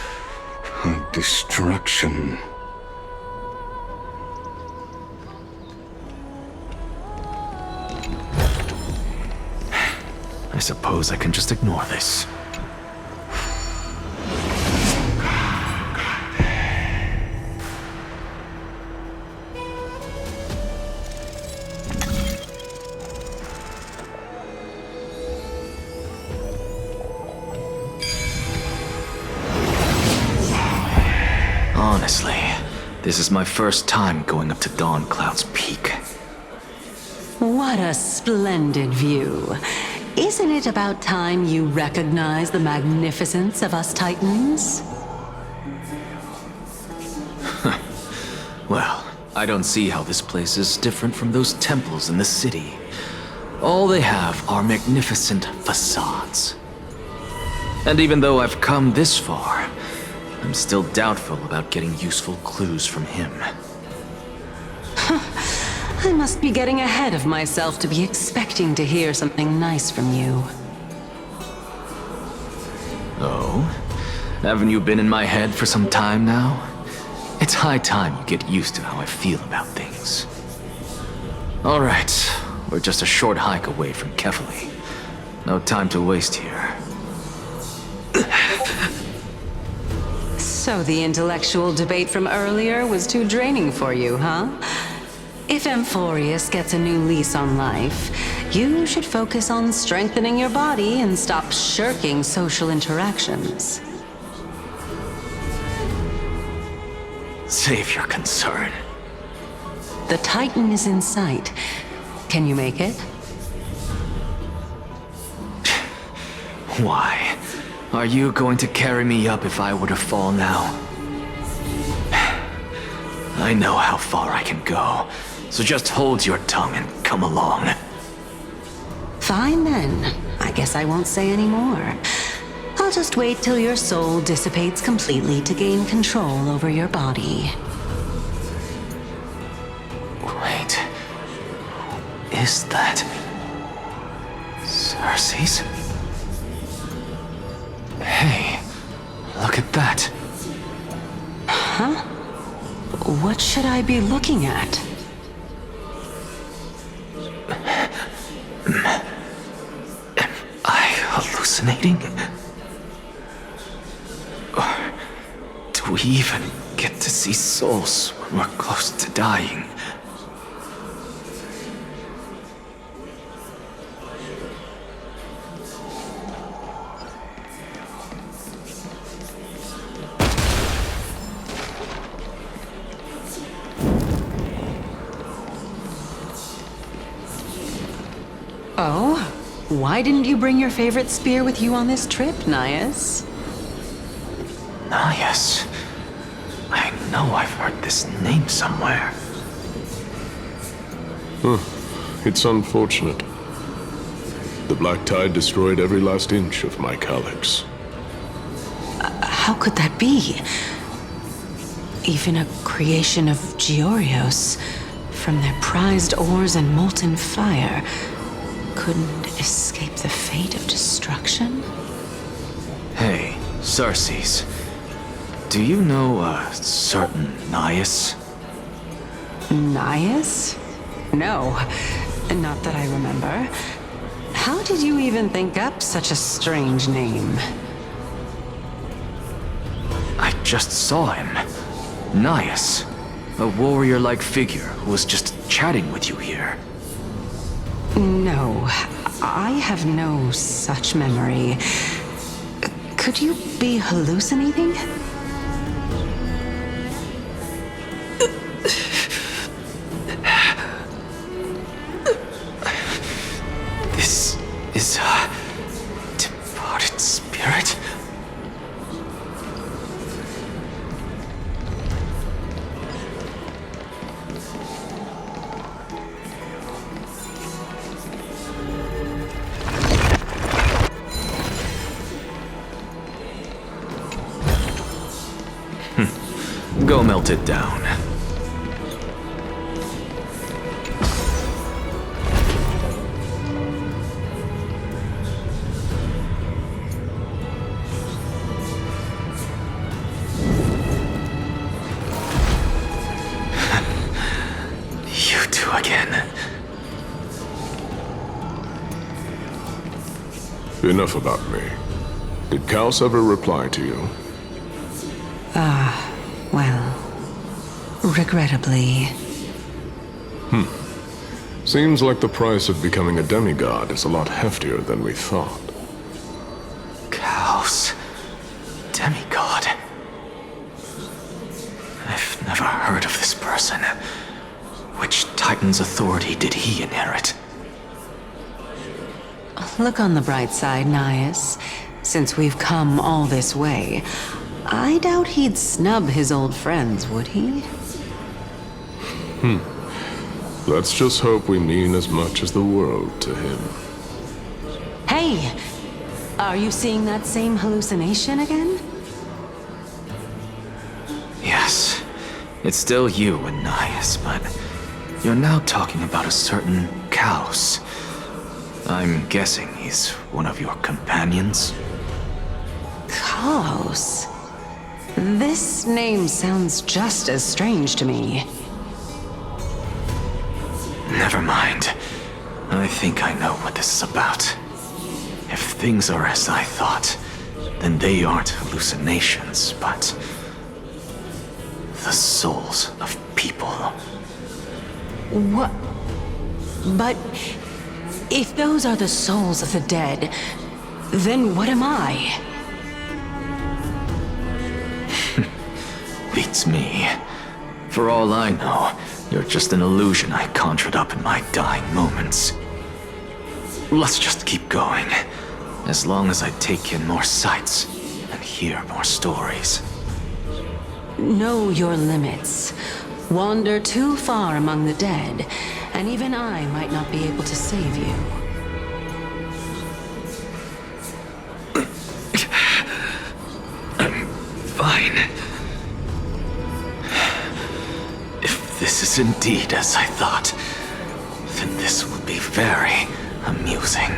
of destruction.
I suppose I can just ignore this. Honestly, this is my first time going up to Dawn Cloud's peak.
What a splendid view. Isn't it about time you recognize the magnificence of us Titans?
Well, I don't see how this place is different from those temples in the city. All they have are magnificent facades. And even though I've come this far, I'm still doubtful about getting useful clues from him.
I must be getting ahead of myself to be expecting to hear something nice from you.
Oh? Haven't you been in my head for some time now? It's high time you get used to how I feel about things. Alright, we're just a short hike away from Kefali. No time to waste here.
So the intellectual debate from earlier was too draining for you, huh? If Amphoreus gets a new lease on life, you should focus on strengthening your body and stop shirking social interactions.
Save your concern.
The Titan is in sight. Can you make it?
Why? Are you going to carry me up if I were to fall now? I know how far I can go, so just hold your tongue and come along.
Fine then. I guess I won't say any more. I'll just wait till your soul dissipates completely to gain control over your body.
Wait. Who is that? Cersei's? Hey, look at that.
Huh? What should I be looking at?
Am I hallucinating? Or do we even get to see souls when we're close to dying?
Oh? Why didn't you bring your favorite spear with you on this trip, Nias?
Nias. I know I've heard this name somewhere.
It's unfortunate. The Black Tide destroyed every last inch of my calyx.
How could that be? Even a creation of Georios, from their prized ores and molten fire, couldn't escape the fate of destruction?
Hey, Cersei's. Do you know a certain Nias?
Nias? No, not that I remember. How did you even think up such a strange name?
I just saw him. Nias. A warrior-like figure who was just chatting with you here.
No, I have no such memory. Could you be hallucinating?
Go melt it down. You two again.
Enough about me. Did Kaos ever reply to you?
Well, regrettably.
Seems like the price of becoming a demigod is a lot heftier than we thought.
Kaos. Demigod. I've never heard of this person. Which Titan's authority did he inherit?
Look on the bright side, Nias. Since we've come all this way, I doubt he'd snub his old friends, would he?
Let's just hope we mean as much as the world to him.
Hey! Are you seeing that same hallucination again?
Yes. It's still you and Nias, but you're now talking about a certain Kaos. I'm guessing he's one of your companions?
Kaos? This name sounds just as strange to me.
Never mind. I think I know what this is about. If things are as I thought, then they aren't hallucinations, but the souls of people.
What? But if those are the souls of the dead, then what am I?
Beats me. For all I know, you're just an illusion I conjured up in my dying moments. Let's just keep going. As long as I take in more sights and hear more stories.
Know your limits. Wander too far among the dead, and even I might not be able to save you.
I'm fine. If this is indeed as I thought, then this will be very amusing.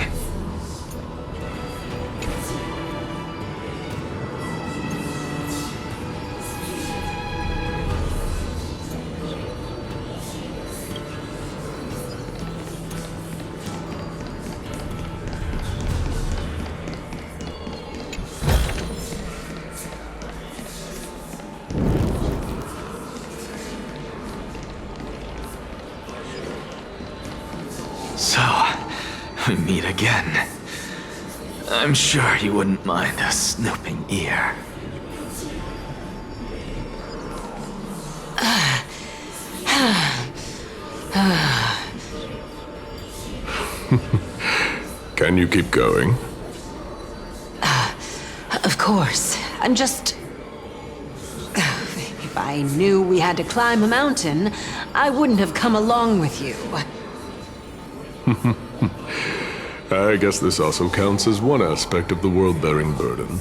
So, we meet again. I'm sure you wouldn't mind a snooping ear.
Can you keep going?
Of course. I'm just... If I knew we had to climb a mountain, I wouldn't have come along with you.
I guess this also counts as one aspect of the world-bearing burden.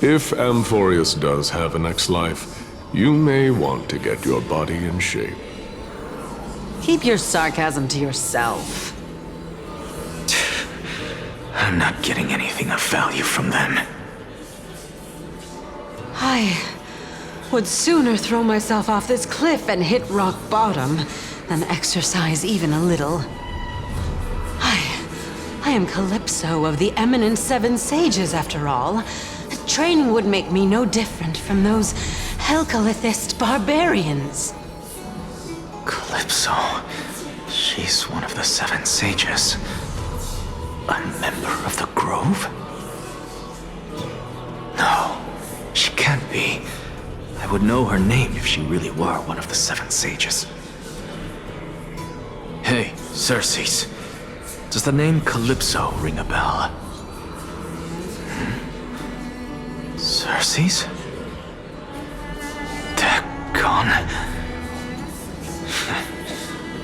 If Amphoreus does have a next life, you may want to get your body in shape.
Keep your sarcasm to yourself.
I'm not getting anything of value from them.
I would sooner throw myself off this cliff and hit rock bottom than exercise even a little. I am Calypso of the eminent Seven Sages, after all. Training would make me no different from those Helcalithist barbarians.
Calypso. She's one of the Seven Sages. A member of the Grove? No, she can't be. I would know her name if she really were one of the Seven Sages. Hey, Circes. Does the name Calypso ring a bell? Circes? Daggone.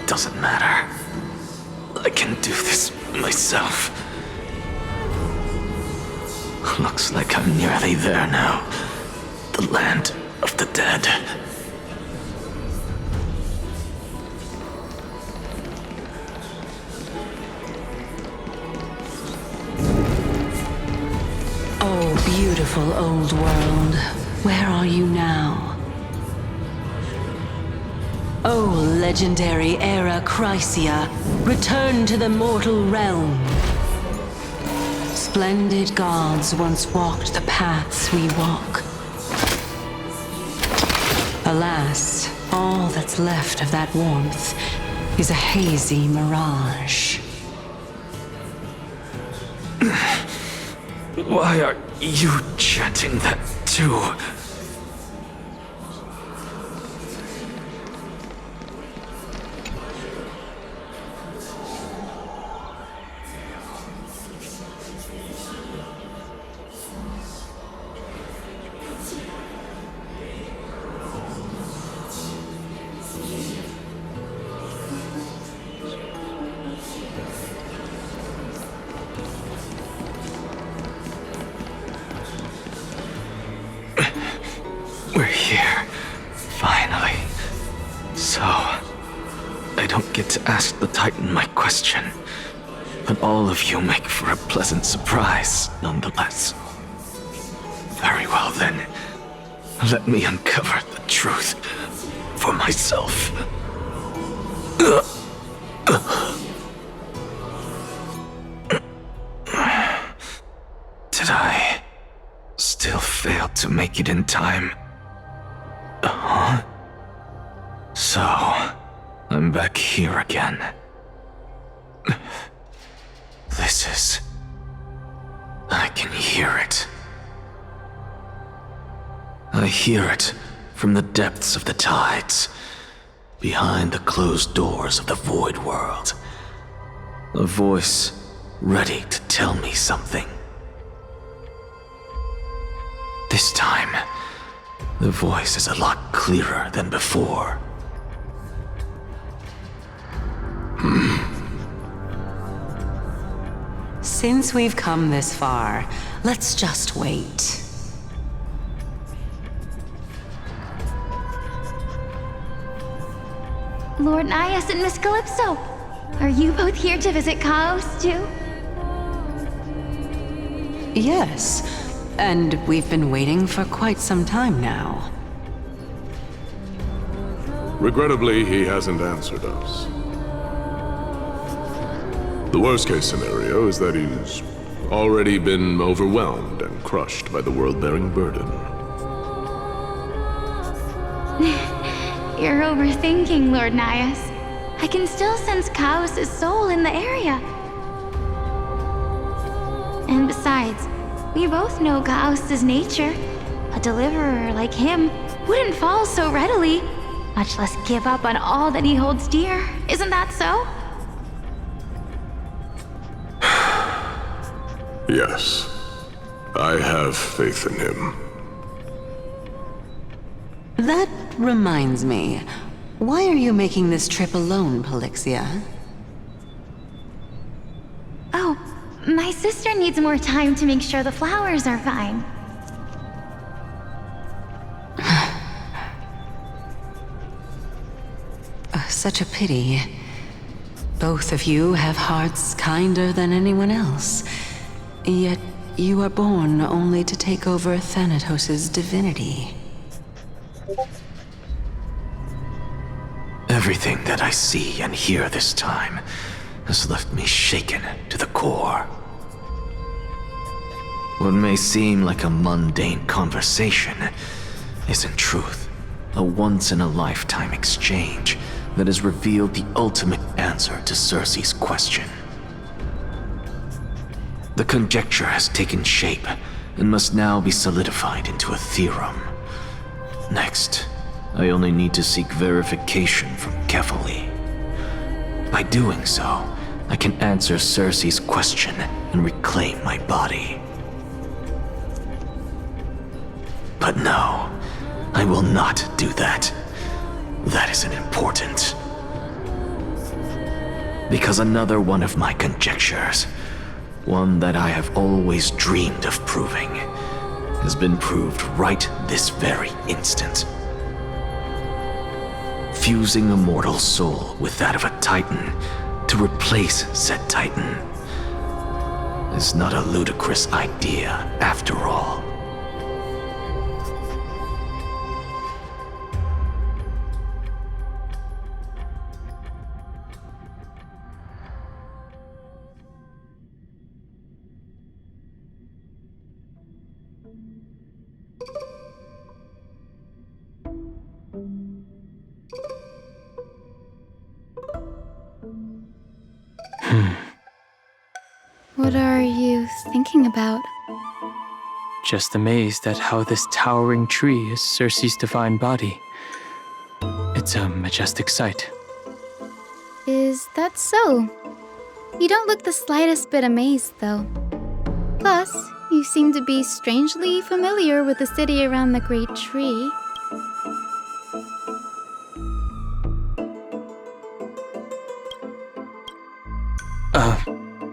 Doesn't matter. I can do this myself. Looks like I'm nearly there now. The land of the dead.
Beautiful old world, where are you now? O legendary era Chrysia, return to the mortal realm. Splendid gods once walked the paths we walk. Alas, all that's left of that warmth is a hazy mirage.
Why are you chanting that too? We're here, finally. So, I don't get to ask the Titan my question, but all of you make for a pleasant surprise, nonetheless. Very well then, let me uncover the truth for myself. Did I still fail to make it in time? So, I'm back here again. This is... I can hear it. I hear it from the depths of the tides, behind the closed doors of the void world. A voice ready to tell me something. This time, the voice is a lot clearer than before.
Since we've come this far, let's just wait.
Lord Nias and Miss Calypso, are you both here to visit Chaos too?
Yes, and we've been waiting for quite some time now.
Regrettably, he hasn't answered us. The worst-case scenario is that he's already been overwhelmed and crushed by the world-bearing burden.
You're overthinking, Lord Nias. I can still sense Chaos' soul in the area. And besides, we both know Chaos' nature. A deliverer like him wouldn't fall so readily, much less give up on all that he holds dear. Isn't that so?
Yes, I have faith in him.
That reminds me. Why are you making this trip alone, Polixia?
Oh, my sister needs more time to make sure the flowers are fine.
Such a pity. Both of you have hearts kinder than anyone else. Yet you are born only to take over Thanatos' divinity.
Everything that I see and hear this time has left me shaken to the core. What may seem like a mundane conversation is in truth a once-in-a-lifetime exchange that has revealed the ultimate answer to Circe's question. The conjecture has taken shape and must now be solidified into a theorem. Next, I only need to seek verification from Kefali. By doing so, I can answer Circe's question and reclaim my body. But no, I will not do that. That isn't important. Because another one of my conjectures, one that I have always dreamed of proving, has been proved right this very instant. Fusing a mortal soul with that of a Titan to replace said Titan. is not a ludicrous idea after all.
What are you thinking about?
Just amazed at how this towering tree is Circe's divine body. It's a majestic sight.
Is that so? You don't look the slightest bit amazed, though. Plus, you seem to be strangely familiar with the city around the great tree.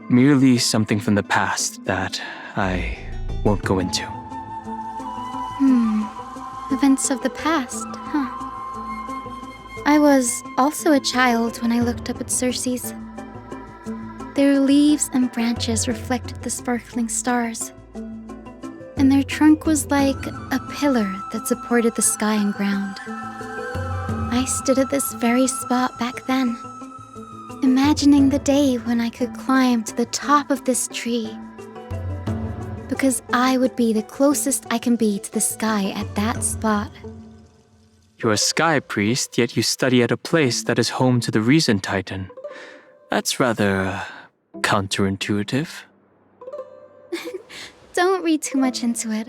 Merely something from the past that I won't go into.
Events of the past, huh? I was also a child when I looked up at Circe's. Their leaves and branches reflected the sparkling stars, and their trunk was like a pillar that supported the sky and ground. I stood at this very spot back then, imagining the day when I could climb to the top of this tree, because I would be the closest I can be to the sky at that spot.
You're a sky priest, yet you study at a place that is home to the Reason Titan. That's rather counterintuitive.
Don't read too much into it.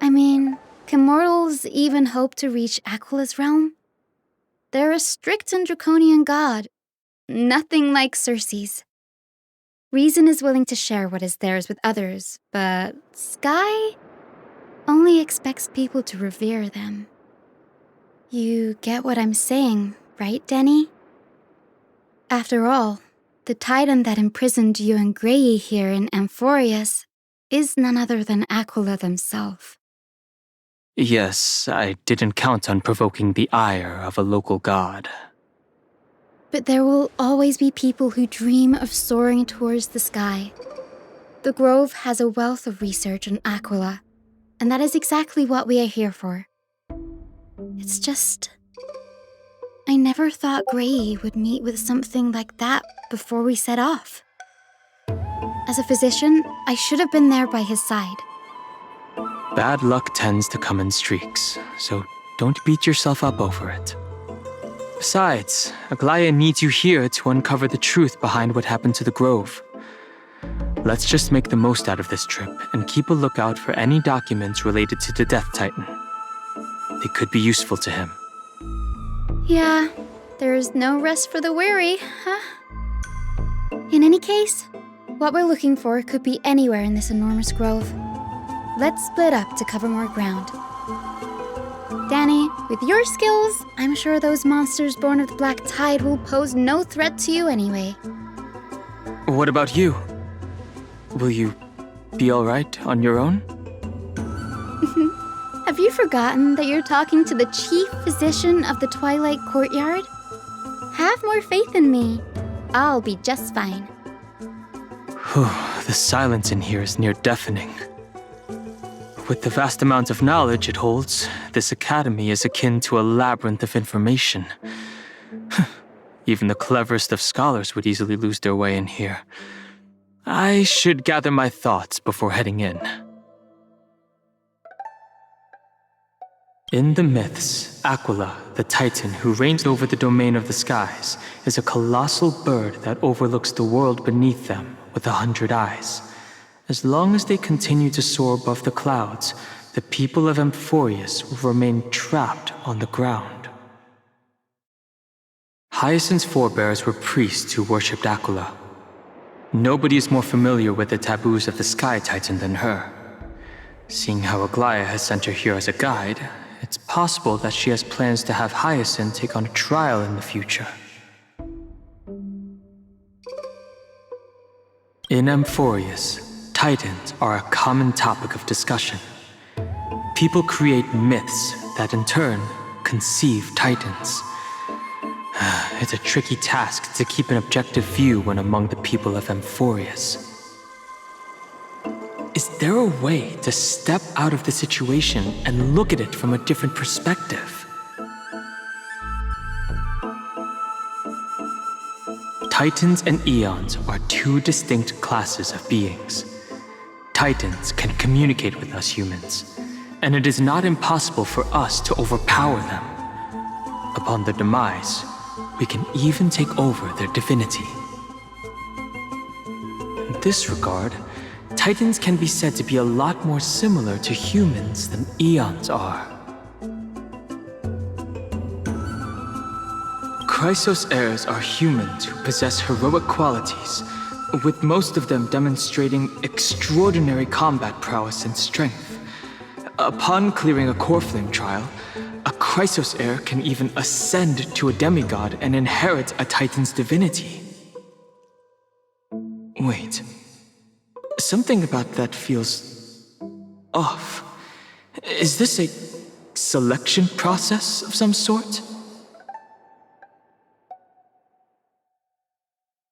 I mean, can mortals even hope to reach Aquila's realm? They're a strict and draconian god. Nothing like Circe's. Reason is willing to share what is theirs with others, but Sky only expects people to revere them. You get what I'm saying, right, Denny? After all, the titan that imprisoned you and Grey here in Amphoreus is none other than Aquila themselves.
Yes, I didn't count on provoking the ire of a local god.
But there will always be people who dream of soaring towards the sky. The Grove has a wealth of research on Aquila, and that is exactly what we are here for. It's just, I never thought Grey would meet with something like that before we set off. As a physician, I should have been there by his side.
Bad luck tends to come in streaks, so don't beat yourself up over it. Besides, Aglaya needs you here to uncover the truth behind what happened to the Grove. Let's just make the most out of this trip and keep a lookout for any documents related to the Death Titan. They could be useful to him.
Yeah, there's no rest for the weary, huh? In any case, what we're looking for could be anywhere in this enormous grove. Let's split up to cover more ground. Danny, with your skills, I'm sure those monsters born of the Black Tide will pose no threat to you anyway.
What about you? Will you be alright on your own?
Have you forgotten that you're talking to the chief physician of the Twilight Courtyard? Have more faith in me. I'll be just fine.
The silence in here is near deafening. With the vast amount of knowledge it holds, this academy is akin to a labyrinth of information. Even the cleverest of scholars would easily lose their way in here. I should gather my thoughts before heading in. In the myths, Aquila, the Titan who reigns over the domain of the skies, is a colossal bird that overlooks the world beneath them with 100 eyes. As long as they continue to soar above the clouds, the people of Amphoreus will remain trapped on the ground. Hyacinth's forebears were priests who worshipped Aquila. Nobody is more familiar with the taboos of the Sky Titan than her. Seeing how Aglaya has sent her here as a guide, it's possible that she has plans to have Hyacinth take on a trial in the future. In Amphoreus, Titans are a common topic of discussion. People create myths that in turn conceive Titans. It's a tricky task to keep an objective view when among the people of Amphoreus. there a way to step out of the situation and look at it from a different perspective? Titans and Eons are two distinct classes of beings. Titans can communicate with us humans, and it is not impossible for us to overpower them. Upon their demise, we can even take over their divinity. In this regard, Titans can be said to be a lot more similar to humans than Eons are. Chrysos heirs are humans who possess heroic qualities, with most of them demonstrating extraordinary combat prowess and strength. Upon clearing a core flame trial, a Chrysos heir can even ascend to a demigod and inherit a Titan's divinity. Wait. Something about that feels off. Is this a selection process of some sort?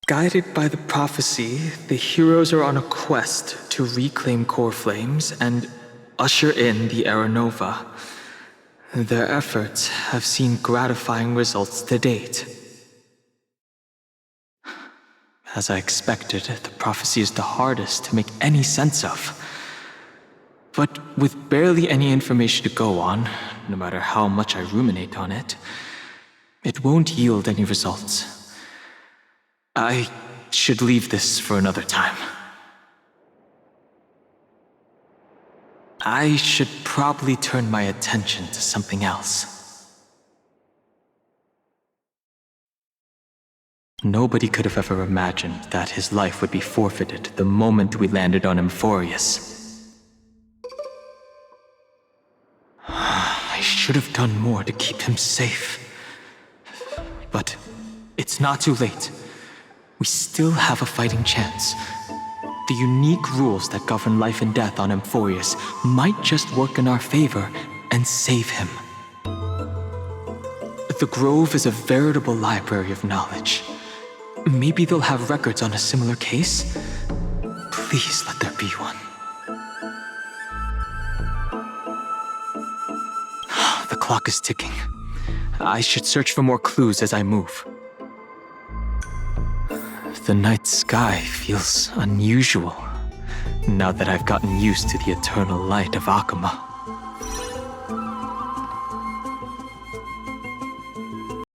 Guided by the prophecy, the heroes are on a quest to reclaim core flames and usher in the Era Nova. Their efforts have seen gratifying results to date. As I expected, the prophecy is the hardest to make any sense of. But with barely any information to go on, no matter how much I ruminate on it, it won't yield any results. I should leave this for another time. I should probably turn my attention to something else. Nobody could have ever imagined that his life would be forfeited the moment we landed on Amphoreus. I should have done more to keep him safe. But it's not too late. We still have a fighting chance. The unique rules that govern life and death on Amphoreus might just work in our favor and save him. The Grove is a veritable library of knowledge. Maybe they'll have records on a similar case? Please let there be one. The clock is ticking. I should search for more clues as I move. The night sky feels unusual, now that I've gotten used to the eternal light of Akama.